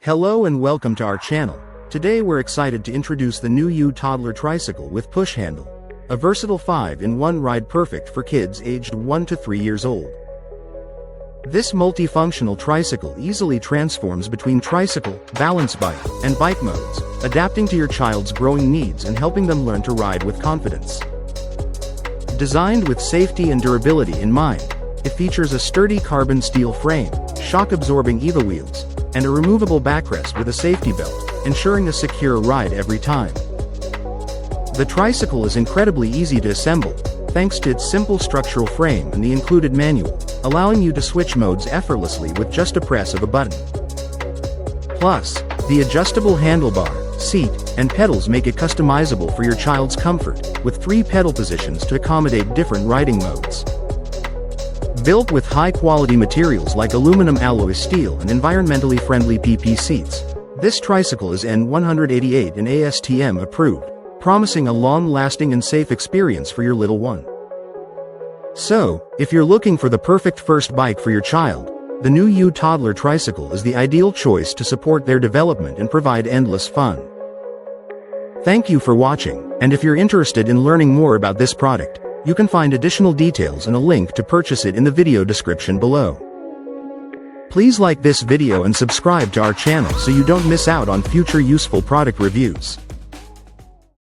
Hello and welcome to our channel. Today we're excited to introduce the newyoo Toddler Tricycle with push handle. A versatile 5-in-1 ride perfect for kids aged 1 to 3 years old. This multifunctional tricycle easily transforms between tricycle, balance bike, and bike modes, adapting to your child's growing needs and helping them learn to ride with confidence. Designed with safety and durability in mind, it features a sturdy carbon steel frame, shock-absorbing EVA wheels, and a removable backrest with a safety belt, ensuring a secure ride every time. The tricycle is incredibly easy to assemble, thanks to its simple structural frame and the included manual, allowing you to switch modes effortlessly with just a press of a button. Plus, the adjustable handlebar, seat, and pedals make it customizable for your child's comfort, with 3 pedal positions to accommodate different riding modes. Built with high-quality materials like aluminum alloy steel and environmentally friendly PP seats, this tricycle is N188 and ASTM approved, promising a long-lasting and safe experience for your little one. So, if you're looking for the perfect first bike for your child, the newyoo Toddler Tricycle is the ideal choice to support their development and provide endless fun. Thank you for watching, and if you're interested in learning more about this product, you can find additional details and a link to purchase it in the video description below. Please like this video and subscribe to our channel so you don't miss out on future useful product reviews.